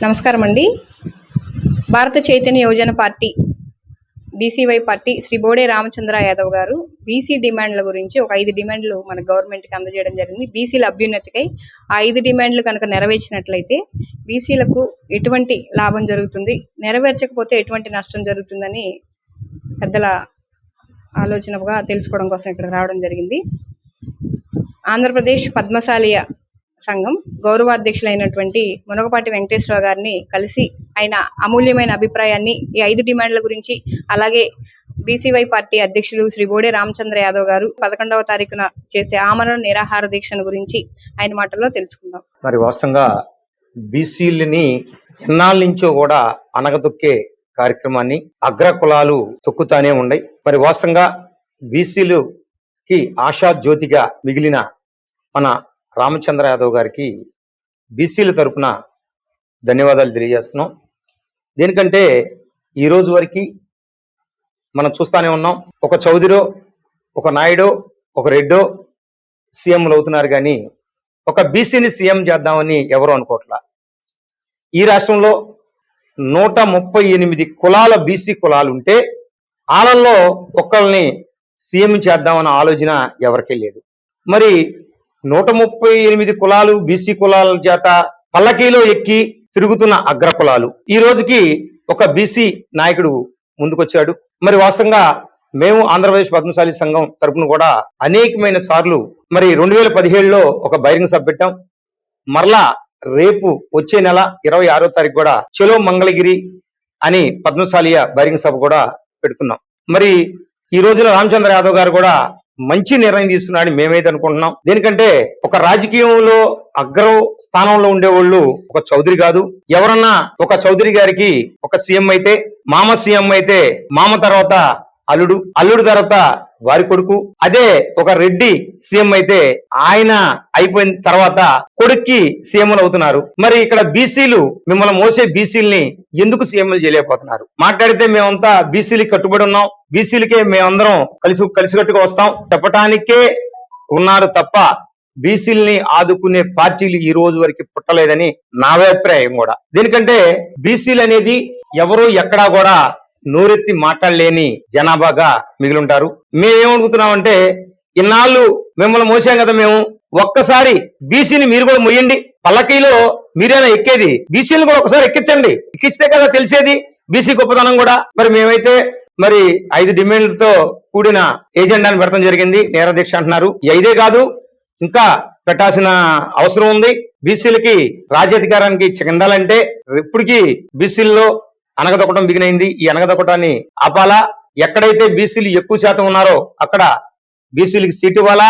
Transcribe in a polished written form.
నమస్కారం అండి. Bharata Chaitanya Yuvajana party BCY party Shri Bode Ramachandra Yadav గారు బీసీ డిమాండ్ల గురించి ఒక 5 డిమాండ్లు మన గవర్నమెంట్కి అందజేయడం జరిగింది. బీసీల అభ్యున్నతికై ఆ 5 డిమాండ్లు కనుక నెరవేర్చినట్లయితే బీసీలకు ఎటువంటి లాభం జరుగుతుంది, నెరవేర్చకపోతే ఎటువంటి నష్టం జరుగుతుందని పెద్దల ఆలోచనగా తెలుసుకోవడం కోసం ఇక్కడ రావడం జరిగింది. ఆంధ్రప్రదేశ్ పద్మశాలియ సంఘం గౌరవాధ్యక్షులైనటువంటి మునగపాటి వెంకటేశ్వరరావు గారిని కలిసి ఆయన అమూల్యమైన అభిప్రాయాన్ని ఈ 5 డిమాండ్ల గురించి, అలాగే బీసీవై పార్టీ అధ్యక్షులు శ్రీ బోడే రామచంద్ర యాదవ్ గారు 11వ తారీఖున చేసే ఆమరణ నిరాహార దీక్షను గురించి ఆయన మాటల్లో తెలుసుకుందాం. మరి వాస్తవంగా బీసీలని ఎన్నాళ్ళ నుంచో కూడా అనగదొక్కే కార్యక్రమాన్ని అగ్ర కులాలు తొక్కుతానే ఉన్నాయి. మరి వాస్తవంగా బీసీలుకి ఆశా జ్యోతిగా మిగిలిన మన రామచంద్ర యాదవ్ గారికి బీసీల తరపున ధన్యవాదాలు తెలియజేస్తున్నాం. దేనికంటే ఈ రోజు వరకు మనం చూస్తానే ఉన్నాం, ఒక చౌదరో, ఒక నాయుడో, ఒక రెడ్డో సీఎంలు అవుతున్నారు, కానీ ఒక బీసీని సీఎం చేద్దామని ఎవరు అనుకోవట్లా. ఈ రాష్ట్రంలో 138 కులాల బీసీ కులాలు ఉంటే వాళ్ళల్లో ఒక్కరిని సీఎం చేద్దామన్న ఆలోచన ఎవరికీ లేదు. మరి 138 కులాలు బీసీ కులాల చేత పల్లకీలో ఎక్కి తిరుగుతున్న అగ్ర కులాలు ఈ రోజుకి ఒక బీసీ నాయకుడు ముందుకొచ్చాడు. మరి వాస్తవంగా మేము ఆంధ్రప్రదేశ్ పద్మశాలి సంఘం తరపున కూడా అనేకమైన సార్లు మరి 2017లో ఒక బహిరంగ సభ పెట్టాం. మరలా రేపు వచ్చే నెల 26వ తారీఖు కూడా చలో మంగళగిరి అని పద్మశాలియ బహిరంగ సభ కూడా పెడుతున్నాం. మరి ఈ రోజున రామచంద్ర యాదవ్ గారు కూడా మంచి నిర్ణయం తీసుకున్నాడని మేమైతే అనుకుంటున్నాం. దేనికంటే ఒక రాజకీయంలో అగ్ర స్థానంలో ఉండేవాళ్ళు ఒక చౌదరి కాదు. ఎవరన్నా ఒక చౌదరి గారికి ఒక సీఎం అయితే, మామ సీఎం అయితే మామ తర్వాత అల్లుడు, అల్లుడు తర్వాత వారి కొడుకు, అదే ఒక రెడ్డి సీఎం అయితే ఆయన అయిపోయిన తర్వాత కొడుక్కి సీఎంలు అవుతున్నారు. మరి ఇక్కడ బీసీలు మిమ్మల్ని మోసే బీసీలని ఎందుకు సీఎంలు చేయలేకపోతున్నారు? మాట్లాడితే మేమంతా బీసీలకి కట్టుబడి ఉన్నాం, బీసీలకే మేమందరం కలిసికట్టుగా వస్తాం చెప్పటానికే ఉన్నారు తప్ప బీసీలని ఆదుకునే పార్టీలు ఈ రోజు వరకు పుట్టలేదని నా అభిప్రాయం కూడా. దీనికంటే బీసీలు అనేది ఎవరు ఎక్కడా కూడా నోరెత్తి మాట్లాడలేని జనాభాగా మిగిలింటారు. మేమేమనుకుతున్నామంటే, ఇన్నాళ్ళు మిమ్మల్ని మోసాం కదా, మేము ఒక్కసారి బీసీని మీరు కూడా మొయ్యండి, పల్లకీలో మీరైనా ఎక్కేది, బీసీని కూడా ఒకసారి ఎక్కించండి, ఎక్కిస్తే కదా తెలిసేది బీసీ గొప్పతనం కూడా. మరి మేమైతే మరి 5 డిమాండ్లతో కూడిన ఏజెండాను పెడతాం జరిగింది. నిరాదీక్ష అంటున్నారు. ఇదే కాదు, ఇంకా పెట్టాల్సిన అవసరం ఉంది. బీసీలకి రాజ్యాధికారానికి చెందాలంటే ఇప్పటికీ బీసీల్లో అనగదొక్కడం బిగినైంది. ఈ అనగదొక్కటాన్ని ఆపాలా. ఎక్కడైతే బీసీలు ఎక్కువ శాతం ఉన్నారో అక్కడ బీసీలకి సీటు ఇవ్వాలా.